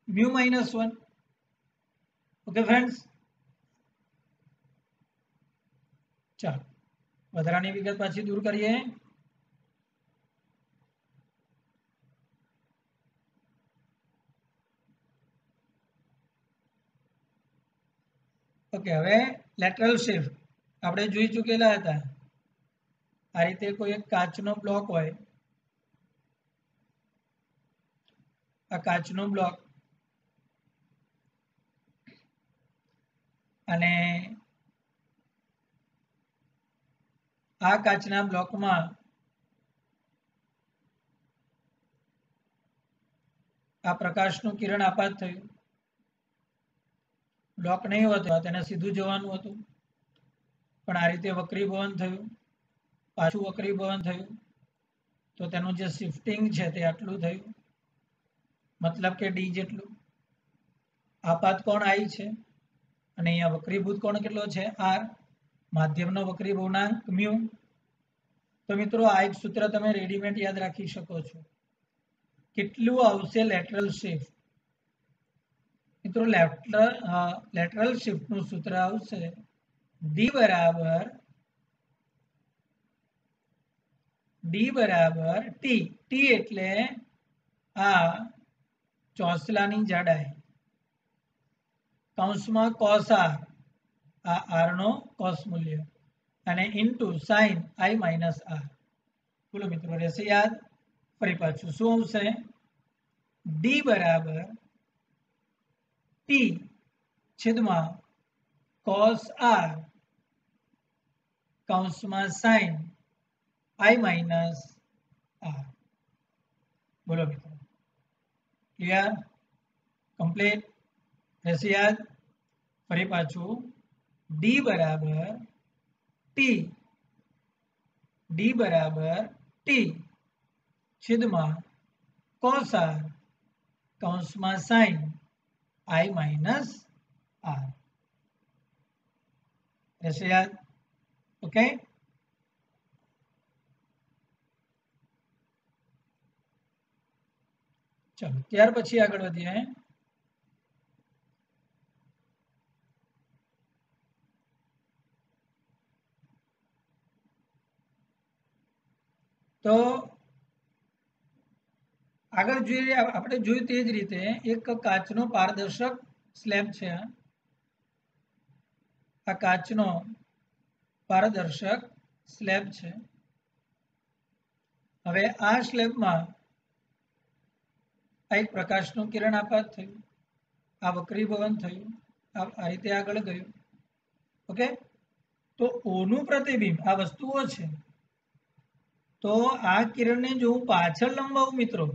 મ્યુ -1. ઓકે ફ્રેન્ડ્સ, ચાલો વધારાની વિગત પાછી દૂર કરીએ. ઓકે, હવે લેટરલ શિફ્ટ આપણે જોઈ ચૂકેલા હતા. આ રીતે કોઈ એક કાચનો બ્લોક હોય, આ કાચનો બ્લોક, અને આ કાચના બ્લોકમાં આ પ્રકાશનું કિરણ આપાત થયું. બ્લોક નહીં હોતો તેને સીધું જવાનું હતું, પણ આ રીતે વક્રીભવન થયું, પાછું વક્રીભવન થયું, તો તેનું જે શિફ્ટિંગ છે તે આટલું થયું, મતલબ કે ડી જેટલું. આપાત કોણ આઈ છે, અને અહીંયા વક્રીભૂત કોણ કેટલો છે? આર. માધ્યમનો વક્રીભવનાંક મ્યુ. તો મિત્રો આ એક સૂત્ર તમે રેડીમેડ યાદ રાખી શકો છો. કેટલું આવશે લેટરલ શિફ્ટ? મિત્રો લેટરલ શિફ્ટનું સૂત્ર આવશે ડી બરાબર ટી. ટી એટલે આ ચોસલાની જાડાઈ કૌંસમાં cos r, આ r નો cos મૂલ્ય, અને into sin i minus r. બોલો મિત્રો, રહેશે યાદ? ફરી પાછું શું આવશે? ડી બરાબર ટી છેદમાં cos r કૌંસમાં sin i માઇનસ r. બોલો મિત્રો, ક્લિયર? કમ્પ્લીટ? રહેશે યાદ? ફરી પાછું ડી બરાબર ટી છેદમાં cos r કૌંસમાં sin i માઇનસ r. રહેશે યાદ? ઓકે, ચલો ત્યાર પછી આગળ વધીએ. તો આગળ જોઈએ, આપણે જોયું તે જ રીતે એક કાચનો પારદર્શક સ્લેબ છે. આ કાચનો પારદર્શક સ્લેબ છે. હવે આ સ્લેબમાં આ એક પ્રકાશનું કિરણ આપાત થયું, આ વક્રીભવન થયું, આ રીતે આગળ ગયું. ઓકે, તો ઓનું પ્રતિબિંબ આ વસ્તુઓ છે. તો આ કિરણને જો હું પાછળ લંબાવું મિત્રો,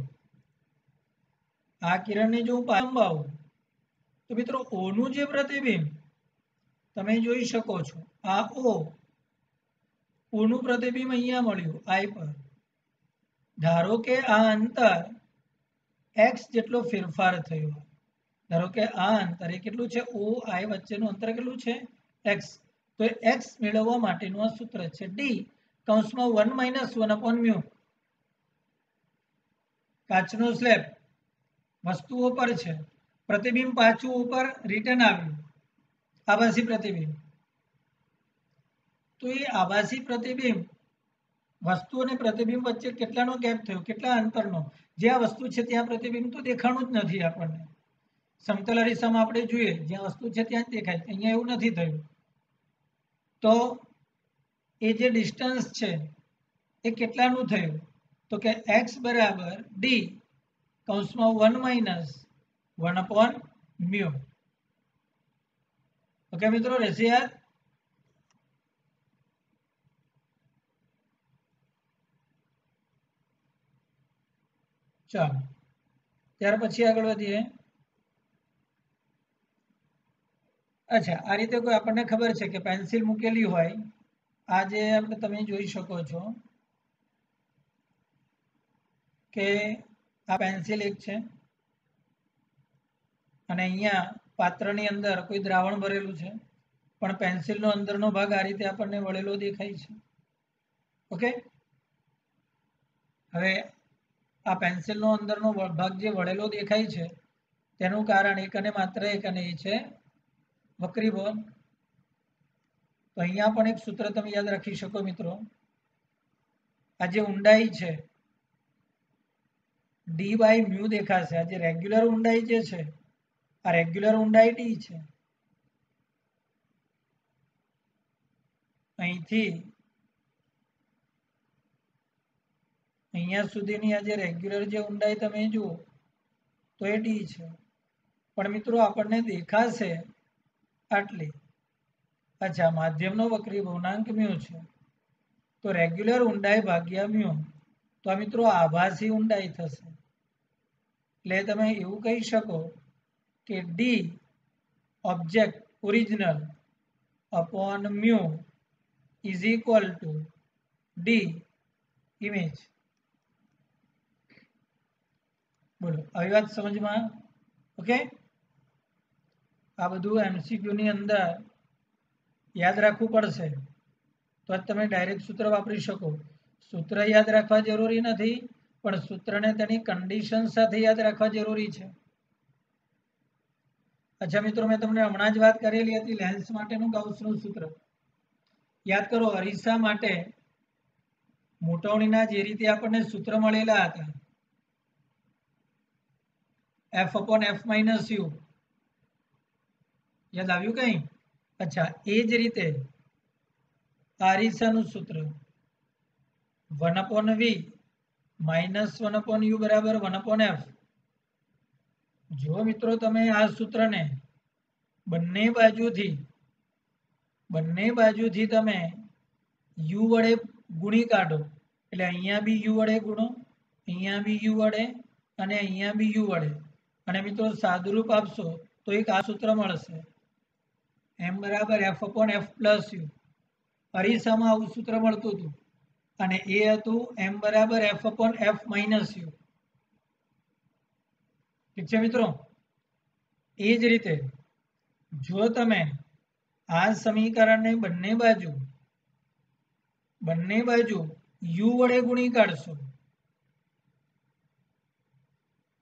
આ કિરણને જો હું પાછળ લંબાવું, તો મિત્રો ઓનું જે પ્રતિબિંબ તમે જોઈ શકો છો, આ ઓનું પ્રતિબિંબ અહીંયા મળ્યું આઈ પર. ધારો કે આ અંતર x જેટલો ફેરફાર થયો, ધારો કે આ અંતર એ કેટલું છે? o i વચ્ચેનું અંતર કેટલું છે? x. તો x મેળવવા માટેનું આ સૂત્ર છે ડી કૌંસમાં 1 - 1 અપોન મ્યુ. કાચનો સ્લેબ વસ્તુઓ પર છે, પ્રતિબિંબ પાછું ઉપર રિટર્ન આવ્યું, આભાસી પ્રતિબિંબ. તો એ આભાસી પ્રતિબિંબ વસ્તુ અને પ્રતિબિંબ વચ્ચે કેટલાનો ગેપ થયો, કેટલા અંતરનો? જે આ વસ્તુ છે ત્યાં પ્રતિબિંબ તો દેખાણું જ નથી આપણને. સમતલ અરીસામાં આપણે જોઈએ જ્યાં વસ્તુ છે ત્યાં જ દેખાય, અહીંયા એવું નથી થયું. તો એ જે ડિસ્ટન્સ છે એ કેટલાનું થયું? તો કે x બરાબર ડી કૌંસમાં 1 - 1 અપોન મ્યુ. ઓકે મિત્રો, રહેશે યાદ? ચાલો ત્યાર પછી આગળ વધીએ. અચ્છા, આ રીતે કોઈ આપણને ખબર છે કે પેન્સિલ મૂકેલી હોય, આ જે તમે જોઈ શકો છો કે આ પેન્સિલ એક છે અને અહીંયા પાત્રની અંદર કોઈ દ્રાવણ ભરેલું છે, પણ પેન્સિલનો અંદરનો ભાગ આ રીતે આપણને વળેલો દેખાય છે. ઓકે, હવે આ પેન્સિલનો અંદરનો ભાગ જે વળેલો દેખાય છે તેનું કારણ એક અને માત્ર એક, અને એ છે વક્રીભવન. તો અહીંયા પણ એક સૂત્ર તમે યાદ રાખી શકો મિત્રો. આ જે ઊંડાઈ છે ડી બાય મ્યુ દેખાશે. આ જે રેગ્યુલર ઊંડાઈ જે છે, આ રેગ્યુલર ઊંડાઈ ડી છે. અહીંથી અહીંયા સુધીની આ જે રેગ્યુલર જે ઊંડાઈ તમે જુઓ તો એ ડી છે, પણ મિત્રો આપણને દેખાશે આટલી. અચ્છા, માધ્યમનો વક્રીભવનાંક મ્યુ છે, તો રેગ્યુલર ઊંડાઈ ભાગ્યા મ્યુ, તો આ મિત્રો આભાસી ઊંડાઈ થશે. એટલે તમે એવું કહી શકો કે D object original upon mu is equal to D image. બોલો, આવી વાત સમજમાં? ઓકે, આ બધું MCQ ની અંદર યાદ રાખવું પડશે, તો જ તમે ડાયરેક્ટ સૂત્ર વાપરી શકો. સૂત્ર યાદ રાખવા જરૂરી નથી, પણ સૂત્રને તેની કન્ડિશન સાથે યાદ રાખવા જરૂરી છે. અચ્છા મિત્રો, મેં તમને હમણાં જ વાત કરેલી હતી લેન્સ માટેનું ગાઉસનું સૂત્ર યાદ કરો. અરીસા માટે મોટવણીના જે રીતે આપણને સૂત્ર મળેલા હતા, f upon f minus u, યાદ આવ્યું કઈ? અચ્છા, એ જ રીતે અરીસાનું સૂત્ર 1 upon v minus 1 upon u બરાબર 1 upon f. જો મિત્રો તમે આ સૂત્રને બંને બાજુથી તમે u વડે ગુણી કાઢો, એટલે અહીંયા બી u વડે ગુણો, અહીંયા બી u વડે અને અહીંયા બી u વડે, અને મિત્રો સાદુરૂપ આપશો તો એક આ સૂત્ર મળશે, m બરાબર f upon f plus u. અરીસામાં આવું સૂત્ર મળતું હતું અને એ હતું m બરાબર f upon f minus u. ઠીક છે મિત્રો? એ જ રીતે જો તમે આ સમીકરણને બંને બાજુ u વડે ગુણી કાઢશો,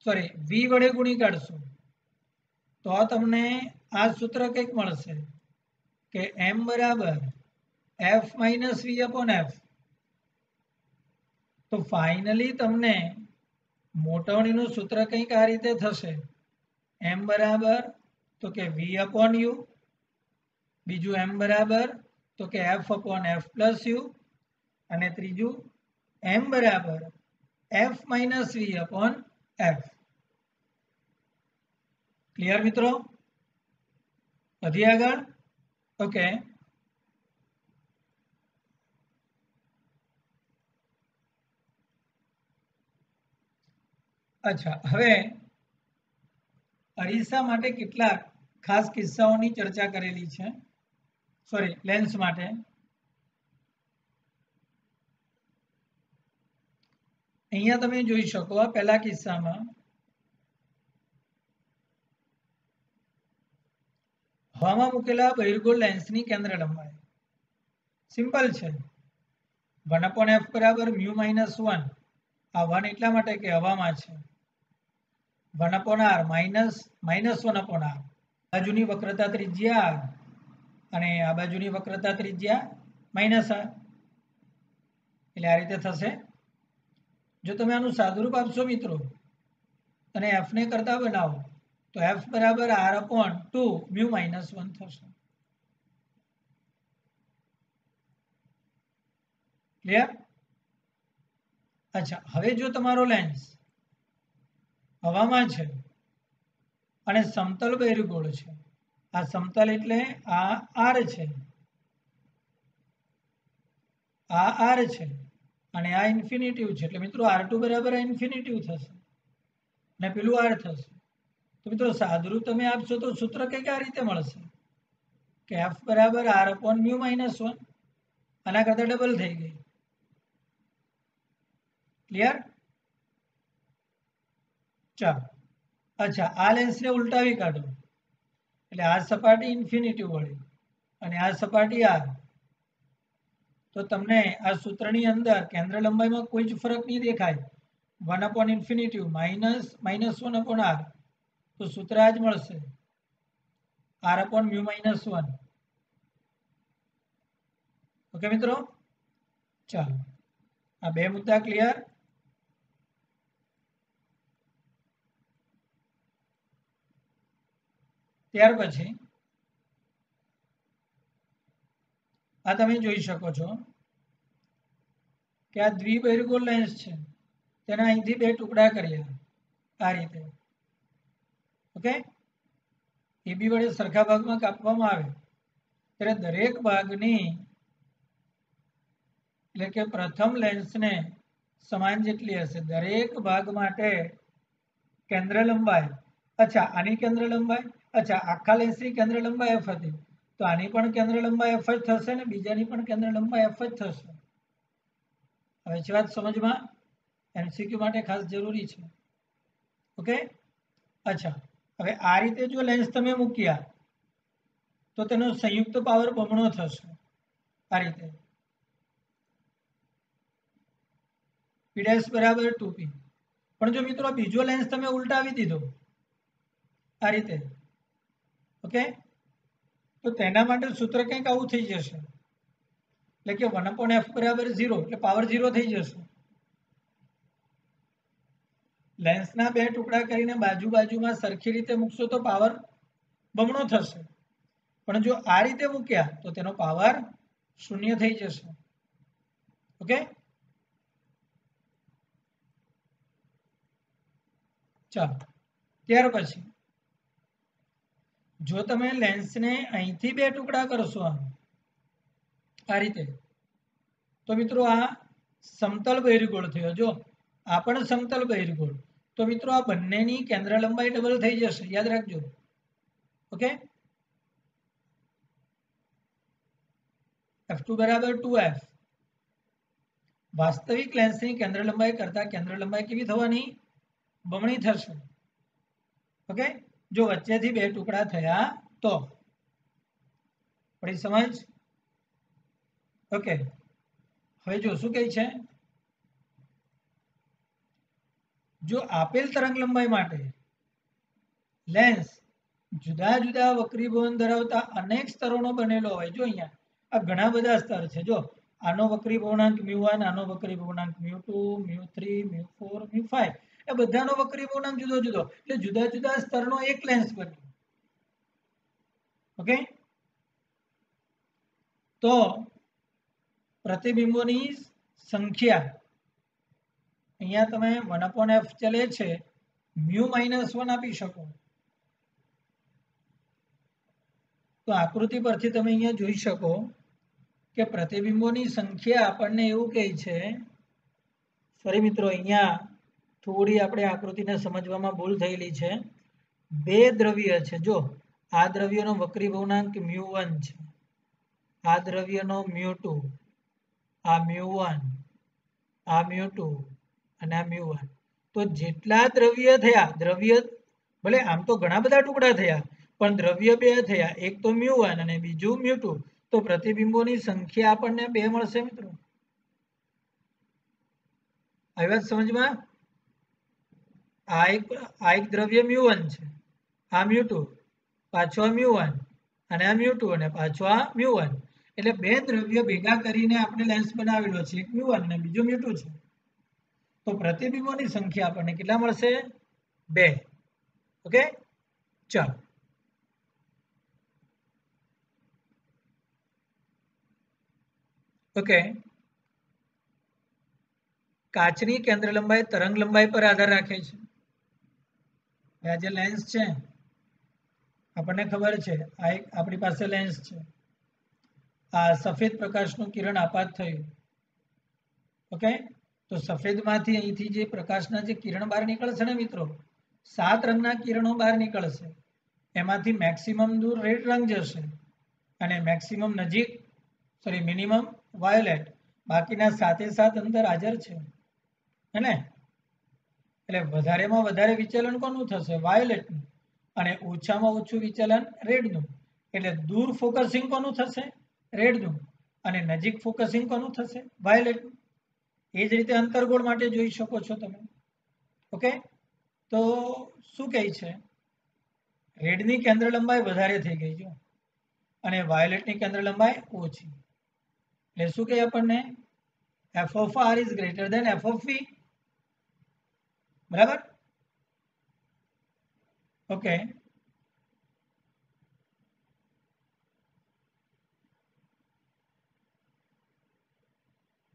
સોરી v વડે ગુણી કાઢશો, તો તમને આ સૂત્ર કંઈક મળશે કે m બરાબર f minus v upon f. તો ફાઇનલી તમને મોટવણીનું સૂત્ર કંઈક આ રીતે થશે, m બરાબર તો કે v upon u, બીજું m બરાબર તો કે f upon f plus u, અને ત્રીજું m બરાબર f minus v upon f. Clear મિત્રો? વધી આગળ? ઓકે, અચ્છા, હવે અરીસા માટે કેટલાક ખાસ કિસ્સાઓની ચર્ચા કરેલી છે, સોરી લેન્સ માટે. અહીંયા તમે જોઈ શકો આ પહેલા કિસ્સામાં હવામાં મૂકેલા બહિર્ગોળ લેન્સની કેન્દ્ર લંબાઈ સિમ્પલ છે, 1 upon f બરાબર મ્યુ માઇનસ 1. આ 1 એટલા માટે કે હવામાં છે, 1 upon r minus 1 upon r. બાજુની વક્રતા ત્રિજ્યા r અને આ બાજુની વક્રતા ત્રિજ્યા માઇનસ r, એટલે આ રીતે થશે. જો તમે આનું સાદુરૂપ આપશો મિત્રો અને f ને કરતા બનાવો તો f બરાબર r upon 2 મ્યુ માઇનસ 1 થશે. ક્લિયર? અચ્છા, હવે જો તમારો લેન્સ હવામાં છે અને સમતલ બહિર્ગોળ છે, આ સમતલ એટલે આ આર છે, આ આર છે અને આ ઇન્ફિનિટિવ છે, એટલે મિત્રો R2 બરાબર આ ઇન્ફિનિટિવ થશે અને પેલું આર થશે. તો મિત્રો સાદુરૂપ તમે આપશો તો સૂત્ર કંઈક આ રીતે મળશે કે F બરાબર R upon મ્યુ માઇનસ 1. આના કરતા ડબલ થઈ ગઈ. ક્લિયર? ચાલો, અચ્છા, આ લેન્સને ઉલટાવી કાઢો એટલે આ સપાટી ઇન્ફિનિટિવ વળી અને આ સપાટી આર. તો તમને આ સૂત્રની અંદર કેન્દ્ર લંબાઈમાં કોઈ જ ફરક નહીં દેખાય. 1 upon infinity minus 1 upon R. તો સૂત્ર આ જ મળશે, R upon mu minus 1. Okay મિત્રો, ચાલો આ બે મુદ્દા ક્લિયર. ત્યાર પછી આ તમે જોઈ શકો છો કે આ દ્વિબહિર્ગોળ લેન્સ છે, તેના અહીંથી બે ટુકડા કર્યા આ રીતે. ઓકે, AB વડે સરખા ભાગમાં કાપવામાં આવે ત્યારે દરેક ભાગની એટલે કે પ્રથમ લેન્સને સમાન જેટલી હશે. દરેક ભાગ માટે કેન્દ્ર લંબાઈ, અચ્છા આની કેન્દ્ર લંબાઈ, અચ્છા આખા લેન્સની કેન્દ્ર લંબાઈ f હતી, તો આની પણ કેન્દ્ર લંબાઈ f જ થશે ને બીજાની પણ કેન્દ્ર લંબાઈ f જ થશે. હવે છે વાત સમજમાં? MCQ માટે ખાસ જરૂરી છે. ઓકે, અચ્છા, હવે આ રીતે જો લેન્સ તમે મૂક્યા તો તેનો સંયુક્ત પાવર બમણો થશે આ રીતે. P' બરાબર 2P. પણ જો મિત્રો બીજો લેન્સ તમે ઉલટાવી દીધો આ રીતે, ઓકે, તો તેના માટે સૂત્ર કંઈક આવું થઈ જશે, એટલે કે 1 upon f બરાબર 0, એટલે પાવર 0 થઈ જશે. લેન્સના બે ટુકડા કરીને બાજુ બાજુમાં સરખી રીતે મૂકશો તો પાવર બમણો થશે, પણ જો આ રીતે મૂક્યા તો તેનો પાવર 0 થઈ જશે. ઓકે, ચાલો ત્યાર પછી જો તમે લેન્સને અહીંથી બે ટુકડા કરશો આ રીતે, તો મિત્રો આ સમતલ બહિર્ગોળ થયો. જો આ પણ સમતલ બહિર્ગોળ, તો મિત્રો આ બંનેની કેન્દ્ર લંબાઈ ડબલ થઈ જશે, યાદ રાખજો. ઓકે, F2 બરાબર 2F. વાસ્તવિક લેન્સની કેન્દ્ર લંબાઈ કરતા કેન્દ્ર લંબાઈ કેવી થવાની? બમણી થશે. ઓકે, જો વચ્ચેથી બે ટુકડા થયા તો. પડી સમજ? ઓકે, હવે જો શું કહે છે, જો આપેલ તરંગ લંબાઈ માટે લેન્સ જુદા જુદા વક્રીભવન ધરાવતા અનેક સ્તરોનો બનેલો હોય. જો અહીંયા આ ઘણા બધા સ્તર છે. જો આનો વક્રીભવનાંક μ1, આનો વક્રીભવનાંક μ2, μ3, μ4, μ5, એ બધાનો વક્રીભવનાંક જુદો જુદો, એટલે જુદા જુદા સ્તરનો એક લેન્સ બન્યો. ઓકે, તો પ્રતિબિંબોની સંખ્યા અહીંયા તમે 1 upon f ચલે છે, μ-1 આપી શકો. તો આકૃતિ પરથી તમે અહીંયા જોઈ શકો કે પ્રતિબિંબોની સંખ્યા આપણને એવું કહે છે. ફરી મિત્રો અહીંયા થોડી આપણે આકૃતિને સમજવામાં ભૂલ થયેલી છે. બે દ્રવ્ય છે, જો આ દ્રવ્યનો વક્રીભવનાંક μ1 છે, આ દ્રવ્યનો μ2, આ μ1, આ μ2 અને આ μ1. તો જેટલા દ્રવ્ય થયા, દ્રવ્ય ભલે આમ તો ઘણા બધા ટુકડા થયા પણ દ્રવ્ય બે થયા, એક તો μ1 અને બીજું μ2, તો પ્રતિબિંબોની સંખ્યા આપણને બે મળશે. મિત્રો આવી વાત સમજમાં? આ એક દ્રવ્ય μ1 છે, આ μ2, પાછો આ μ1 અને આ μ2 અને પાછો આ μ1, એટલે બે દ્રવ્ય ભેગા કરીને આપણે લેન્સ બનાવેલો છે, એક μ1 અને બીજો μ2 છે. તો પ્રતિબિંબોની સંખ્યા આપણને કેટલા મળશે? 2. ઓકે, ચાલો ઓકે. કાચની કેન્દ્ર લંબાઈ તરંગ લંબાઈ પર આધાર રાખે છે. આ જે લેન્સ છે આપણને ખબર છે આ એક આપણી પાસે લેન્સ છે, આ સફેદ પ્રકાશનું કિરણ આપાત થયું, ઓકે, તો સફેદમાંથી અહીંથી જે પ્રકાશના જે કિરણ બહાર નીકળશે ને મિત્રો, 7 રંગના કિરણો બહાર નીકળશે, એમાંથી મેક્સિમમ દૂર રેડ રંગ જશે અને મેક્સિમમ નજીક મિનિમમ વાયોલેટ, બાકીના 7 અંદર હાજર છે હે ને, એટલે વધારેમાં વધારે વિચલન કોનું થશે? વાયોલેટનું, અને ઓછામાં ઓછું વિચલન રેડનું, એટલે દૂર ફોકસિંગ કોનું થશે? રેડનું, અને નજીક ફોકસિંગ કોનું થશે? વાયોલેટનું. એ જ રીતે અંતર્ગોળ માટે જોઈ શકો છો તમે, ઓકે. તો શું કહે છે? રેડની કેન્દ્ર લંબાઈ વધારે થઈ ગઈ છે અને વાયોલેટની કેન્દ્ર લંબાઈ ઓછી, એટલે શું કહે આપણને? F of R is greater than F of V, બરાબર, ઓકે.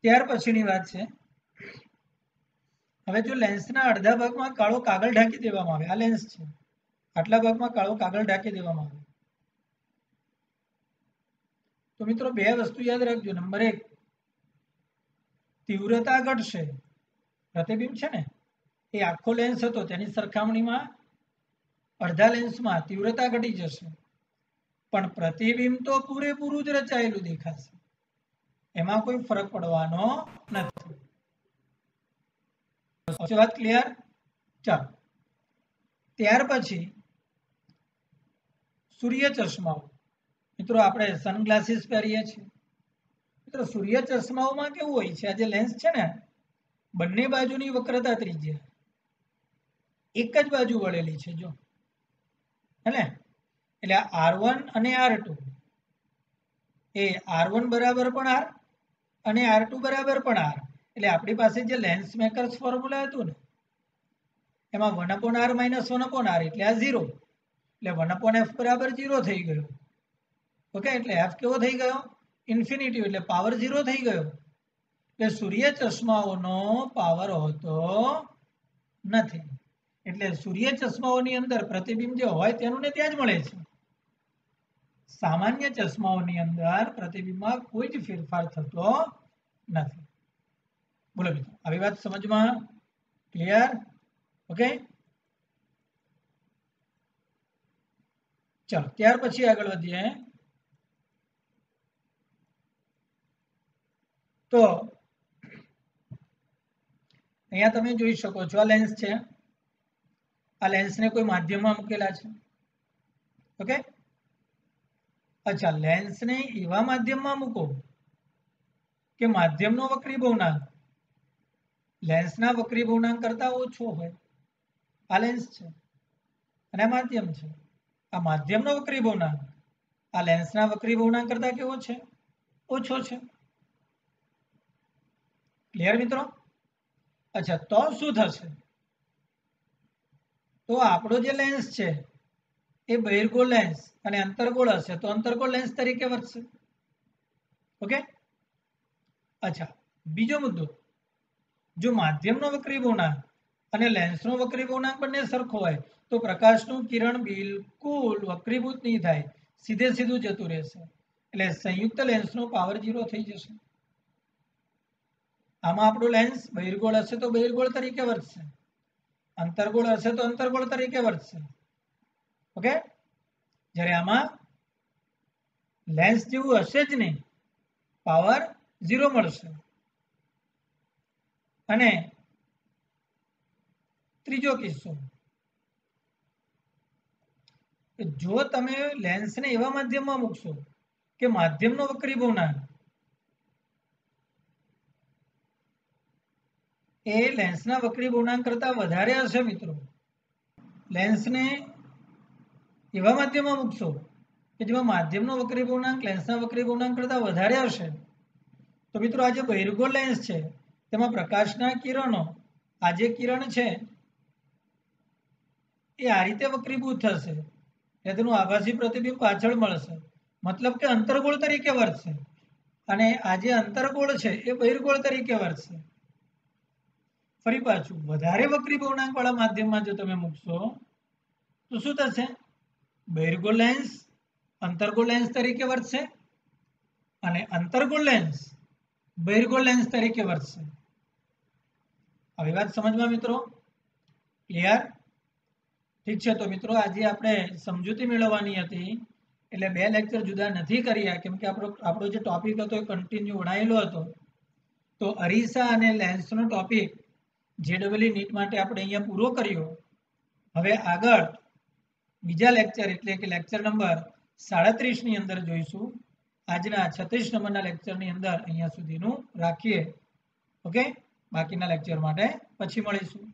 ત્યાર પછીની વાત છે, હવે જો લેન્સના અડધા ભાગમાં કાળો કાગળ ઢાંકી દેવામાં આવે, આ લેન્સ છે, આટલા ભાગમાં કાળો કાગળ ઢાંકી દેવામાં આવે, તો મિત્રો બે વસ્તુ યાદ રાખજો. નંબર 1, તીવ્રતા ઘટશે. પ્રતિબિંબ છે ને એ આખો લેન્સ હતો, તેની સરખામણીમાં અડધા લેન્સમાં તીવ્રતા ઘટી જશે, પણ પ્રતિબિંબ તો પૂરેપૂરું જ રચાયેલું દેખાશે, એમાં કોઈ ફરક પડવાનો નથી. વાત ક્લિયર? ચાલો, ત્યાર પછી સૂર્ય ચશ્માઓ. મિત્રો આપણે સનગ્લાસીસ પહેરીએ છીએ, મિત્રો સૂર્ય ચશ્માઓમાં કેવું હોય છે? આ જે લેન્સ છે ને, બંને બાજુની વક્રતા ત્રિજ્યા એક જ બાજુ વળેલી છે, જો હે ને, એટલે R1 અને R2 એ R1 બરાબર પણ R અને R2 બરાબર પણ R, એટલે આપણી પાસે જે લેન્સ મેકર્સ ફોર્મ્યુલા હતું ને, એમાં 1/r - 1/r એટલે આ 0, એટલે 1/f બરાબર 0 થઈ ગયો, ઓકે. એટલે f કેવો થઈ ગયો? ઇન્ફિનિટી, એટલે પાવર 0 થઈ ગયો, એટલે સૂર્ય ચશ્માઓનો પાવર હોતો નથી, એટલે સૂર્ય ચશ્માઓની અંદર પ્રતિબિંબ જે હોય તેનું ને ત્યાં જ મળે છે. સામાન્ય ચશ્માઓની અંદર પ્રતિબિંબમાં કોઈ જ ફેરફાર થતો નથી. બોલો મિત્રો, આવી વાત સમજમાં ક્લિયર? ઓકે, ચાલો ત્યાર પછી આગળ વધીએ. તો અહીંયા તમે જોઈ શકો છો આ લેન્સ છે, આ લેન્સને કોઈ માધ્યમમાં મૂકેલા છે, ઓકે. અચ્છા, લેન્સને એવા માધ્યમમાં મૂકો કે માધ્યમનો વક્રીભવનાંક લેન્સના વક્રીભવનાંક કરતા ઓછો હોય. આ લેન્સ છે અને માધ્યમ છે, આ માધ્યમનો વક્રીભવનાંક આ લેન્સના વક્રીભવનાંક કરતા કેવો છે? ઓછો છે. ક્લિયર મિત્રો? અચ્છા, તો શું થશે? તો આપણો જે લેન્સ છે એ બહિર્ગોળ લેન્સ અને અંતર્ગોળ હશે તો અંતર્ગોળ લેન્સ તરીકે વર્તશે, ઓકે. અચ્છા, બીજો મુદ્દો, જો માધ્યમનો વક્રીભવનાંક અને લેન્સનો વક્રીભવનાંક બંને સરખો હોય તો પ્રકાશનું કિરણ બિલકુલ વક્રીભૂત નહીં થાય, સીધે સીધું જતું રહેશે, એટલે સંયુક્ત લેન્સનો પાવર 0 થઈ જશે. આમાં આપણું લેન્સ બહિર્ગોળ હશે તો બહિર્ગોળ તરીકે વર્તશે, અંતર્ગોળ હશે તો અંતર્ગોળ તરીકે વર્તશે, ઓકે. જ્યારે આમાં લેન્સ જેવું હશે જ નહીં, પાવર 0 મળશે. અને ત્રીજો કિસ્સો, જો તમે લેન્સને એવા માધ્યમમાં મૂકશો કે માધ્યમનો વક્રીભવનાંક એ લેન્સના વક્રીભવનાંક કરતા વધારે હશે, મિત્રો લેન્સને એવા માધ્યમમાં મૂકશો કે જેમાં માધ્યમનો વક્રીભવનાંક લેન્સના વક્રીભવનાંક કરતા વધારે હશે, તો મિત્રો આ જે બહિર્ગોળ લેન્સ છે તેમાં પ્રકાશના કિરણો, આ જે કિરણ છે એ આ રીતે વક્રીભૂત થશે, એટલે તેનું આભાસી પ્રતિબિંબ પાછળ મળશે, મતલબ કે અંતર્ગોળ તરીકે વર્તશે, અને આ જે અંતર્ગોળ છે એ બહિર્ગોળ તરીકે વર્તશે. ફરી પાછું, વધારે વક્રીભવનાંક વાળા માધ્યમમાં જો તમે મૂકશો તો શું થશે? બહિર્ગોળ લેન્સ અંતર્ગોળ લેન્સ તરીકે વર્તશે અને અંતર્ગોળ લેન્સ બહિર્ગોળ લેન્સ તરીકે વર્તશે. આવી વાત સમજમાં મિત્રો? ક્લિયર? ઠીક છે. તો મિત્રો આજે આપણે સમજૂતી મેળવવાની હતી એટલે બે લેક્ચર જુદા નથી કર્યા કેમ કે આપણો જે ટોપિક હતો એ કન્ટિન્યુ વણાયેલો હતો. તો અરીસા અને લેન્સનો ટોપિક JEE નીટ માટે આપણે અહીંયા પૂરો કર્યો. હવે આગળ બીજા લેક્ચર એટલે કે લેક્ચર નંબર 37 ની અંદર જોઈશું. આજના 36 નંબરના લેક્ચરની અંદર અહીંયા સુધીનું રાખીએ. ઓકે, બાકીના લેક્ચર માટે પછી મળીશું.